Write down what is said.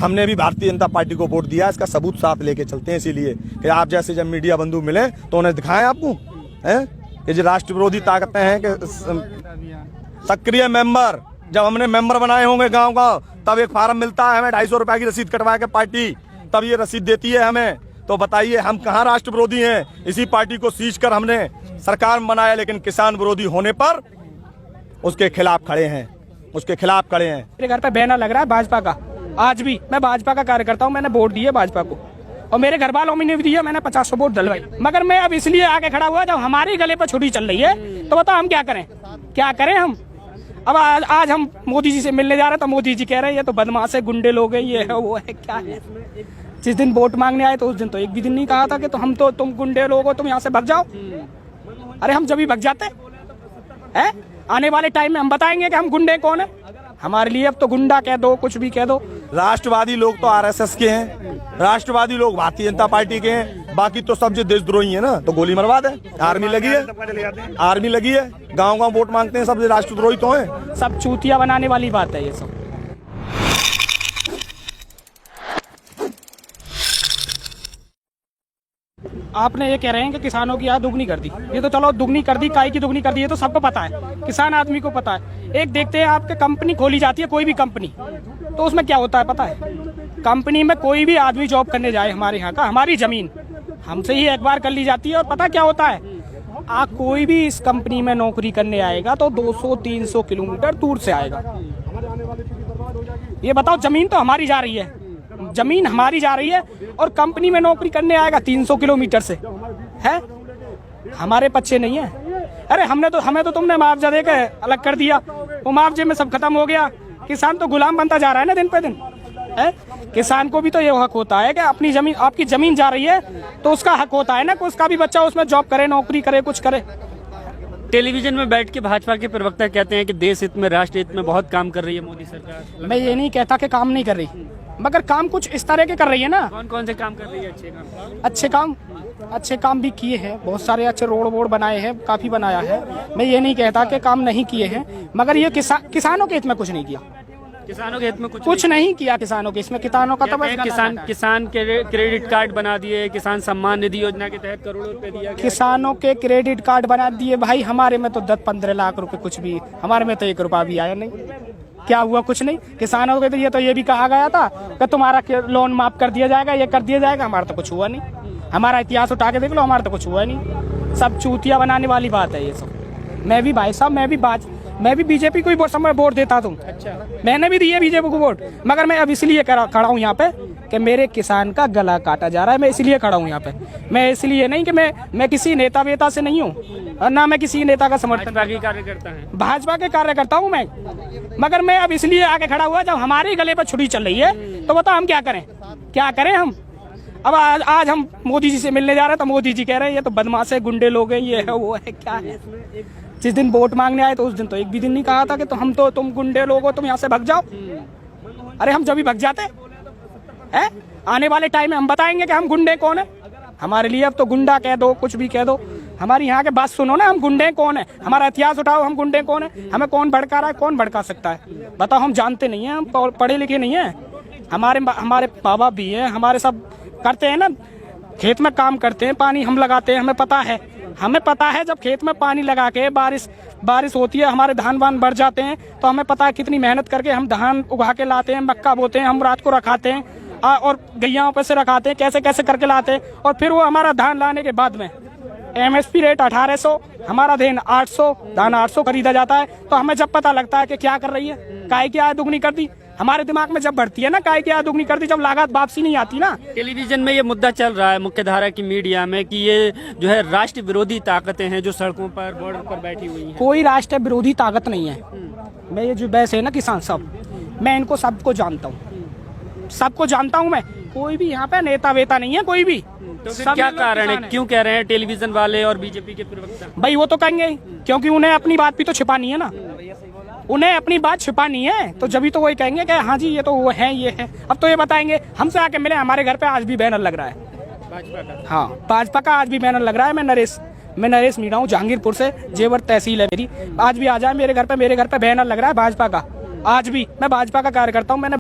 हमने भी भारतीय जनता पार्टी को वोट दिया, इसका सबूत साथ लेके चलते हैं। इसीलिए कि आप जैसे जब मीडिया बंधु मिले तो उन्हें दिखाएं आपको हैं कि जो राष्ट्र विरोधी ताकतें हैं कि सक्रिय मेंबर, जब हमने मेंबर बनाए होंगे गांव गांव तब एक फार्म मिलता है हमें 250 रुपए की रसीद कटवा के पार्टी, तब ये रसीद देती है हमें। तो बताइए हम कहाँ राष्ट्र विरोधी हैं? इसी पार्टी को सींच कर हमने सरकार बनाया, लेकिन किसान विरोधी होने पर उसके खिलाफ खड़े हैं, उसके खिलाफ खड़े हैं। मेरे घर पे बैनर लग रहा है भाजपा का, आज भी मैं भाजपा का कार्यकर्ता हूँ, मैंने वोट दिए भाजपा को और मेरे घर वालों ने भी दिया, मैंने 50 वोट डलवाई। मगर मैं अब इसलिए आगे खड़ा हुआ जब हमारे गले पर छुरी चल रही है तो बताओ हम क्या करें, क्या करें हम। अब आज हम मोदी जी से मिलने जा रहे हैं तो मोदी जी कह रहे हैं ये तो बदमाश है, गुंडे लोग हैं, ये है वो है, क्या है। जिस दिन वोट मांगने आए तो उस दिन तो एक भी दिन नहीं कहा था कि तो हम तो तुम गुंडे लोग हो, तुम यहाँ से भाग जाओ। अरे हम जब भी भाग जाते हैं, आने वाले टाइम में हम बताएंगे कि हम गुंडे कौन है। हमारे लिए अब तो गुंडा कह दो, कुछ भी कह दो। राष्ट्रवादी लोग तो आरएसएस के हैं, राष्ट्रवादी लोग भारतीय जनता पार्टी के हैं, बाकी तो सब जो देशद्रोही है ना तो गोली मरवा दे। आर्मी लगी है, आर्मी लगी है, गांव गांव वोट मांगते हैं, सब राष्ट्रद्रोही तो हैं। सब चूतिया बनाने वाली बात है ये सब। आपने ये कह रहे हैं कि किसानों की आय दुगनी कर दी, ये तो चलो दुगनी कर दी, काय की दुगनी कर दी, ये तो सबको पता है, किसान आदमी को पता है। एक देखते हैं आपके कंपनी खोली जाती है, कोई भी कंपनी, तो उसमें क्या होता है पता है? कंपनी में कोई भी आदमी जॉब करने जाए हमारे यहाँ का, हमारी जमीन हमसे ही एक बार कर ली जाती है और पता क्या होता है, कोई भी इस कंपनी में नौकरी करने आएगा तो 200-300 किलोमीटर दूर से आएगा। ये बताओ, जमीन तो हमारी जा रही है, जमीन हमारी जा रही है और कंपनी में नौकरी करने आएगा 300 किलोमीटर से, है हमारे पक्षे नहीं है। अरे हमें तो तुमने मुआवजा देकर अलग कर दिया, वो मुआवजे में सब खत्म हो गया। किसान तो गुलाम बनता जा रहा है ना दिन पे दिन, है। किसान को भी तो ये हक होता है कि अपनी जमीन, आपकी जमीन जा रही है तो उसका हक होता है ना कि उसका भी बच्चा उसमें जॉब करे, नौकरी करे, कुछ करे। टेलीविजन में बैठ के भाजपा के प्रवक्ता कहते हैं कि देश हित में, राष्ट्र हित में बहुत काम कर रही है मोदी सरकार। मैं ये नहीं कहता कि काम नहीं कर रही, मगर काम कुछ इस तरह के कर रही है ना। कौन कौन से काम कर रही है? अच्छे काम भी किए हैं, बहुत सारे अच्छे रोड वोड बनाए हैं, काफी बनाया है। मैं ये नहीं कहता कि काम नहीं किए हैं, मगर ये किसानों के हित में कुछ नहीं किया। किसानों के हित में कुछ नहीं किया किसानों के, इसमें किसानों का तो बस किसान के क्रेडिट कार्ड बना दिए, किसान सम्मान निधि योजना के तहत करोड़ों रुपए दिया गया। किसानों के क्रेडिट कार्ड बना दिए भाई, हमारे में तो 10-15 लाख रुपए कुछ भी, हमारे में तो 1 रुपया भी आया नहीं। क्या हुआ? कुछ नहीं। किसानों के तो ये भी कहा गया था कि तुम्हारा लोन माफ कर दिया जाएगा, ये कर दिया जाएगा, हमारा तो कुछ हुआ नहीं। हमारा इतिहास उठा के देख लो, हमारा तो कुछ हुआ नहीं। सब चूतिया बनाने वाली बात है ये सब। मैं भी भाई साहब, मैं भी बीजेपी को ही वोट देता हूँ। अच्छा, मैंने भी दिए बीजेपी को वोट, मगर मैं अब इसलिए खड़ा हूँ यहाँ पे कि मेरे किसान का गला काटा जा रहा है। मैं इसलिए खड़ा हूँ यहाँ पे, मैं इसलिए नहीं कि मैं किसी नेता वेता से नहीं हूँ और ना मैं किसी नेता का समर्थन। कार्यकर्ता है, भाजपा के कार्यकर्ता हूँ मैं, मगर मैं अब इसलिए आगे खड़ा हुआ जब हमारे गले पर छुरी चल रही है तो बताओ हम क्या करें, क्या करें हम। अब आज हम मोदी जी से मिलने जा रहे हैं तो मोदी जी कह रहे हैं ये तो बदमाश है, गुंडे लोग हैं, ये है वो है, क्या है। जिस दिन वोट मांगने आए तो उस दिन तो एक भी दिन नहीं कहा था कि तो हम तो तुम गुंडे लोग हो, तुम यहाँ से भाग जाओ। अरे हम जब भी भाग जाते हैं, आने वाले टाइम में हम बताएंगे कि हम गुंडे कौन है। हमारे लिए अब तो गुंडा कह दो, कुछ भी कह दो, हमारी यहाँ के बात सुनो ना, हम गुंडे कौन है, हमारा इतिहास उठाओ, हम गुंडे कौन है, हमें कौन भड़का रहा है, कौन भड़का सकता है बताओ। हम जानते नहीं है, हम पढ़े लिखे नहीं है। हमारे माँ बाप भी है, हमारे सब करते हैं ना, खेत में काम करते हैं, पानी हम लगाते हैं, हमें पता है जब खेत में पानी लगा के बारिश होती है, हमारे धान वान बढ़ जाते हैं तो हमें पता है कितनी मेहनत करके हम धान उगा के लाते हैं, मक्का बोते हैं, हम रात को रखाते हैं और गैयाओं पे से रखाते हैं, कैसे कैसे करके लाते हैं। और फिर वो हमारा धान लाने के बाद में MSP रेट 1800, हमारा धान 800, धान 800 खरीदा जाता है। तो हमें जब पता लगता है कि क्या कर रही है, काय की आय दुगनी कर दी, हमारे दिमाग में जब बढ़ती है ना काय की आय दुगनी कर दी, जब लागत वापसी नहीं आती ना। टेलीविजन में ये मुद्दा चल रहा है, मुख्यधारा की मीडिया में, कि ये जो है राष्ट्र विरोधी ताकतें हैं जो सड़कों पर, बॉर्डर पर बैठी हुई हैं। कोई राष्ट्र विरोधी ताकत नहीं है। मैं ये जो बैस है ना किसान सब, मैं इनको सबको जानता हूँ मैं, कोई भी यहाँ पे नेता वेता नहीं है कोई भी। तो फिर क्या कारण है, क्यों कह रहे हैं टेलीविजन वाले और बीजेपी के प्रवक्ता? भाई वो तो कहेंगे क्योंकि उन्हें अपनी बात भी तो छिपानी है ना, उन्हें अपनी बात छिपानी है, तो जब भी तो वही कहेंगे कि हाँ जी ये तो वो है, ये है। अब तो ये बताएंगे, हमसे आके मिले, हमारे घर पे आज भी बैनर लग रहा है भाजपा का। हाँ, भाजपा का आज भी बैनर लग रहा है। मैं नरेश मीणा हूँ, जहांगीरपुर से, जेवर तहसील है मेरी। आज भी आ जाए मेरे घर पे बैनर लग रहा है भाजपा का। आज भी मैं भाजपा का कार्यकर्ता हूँ। मैंने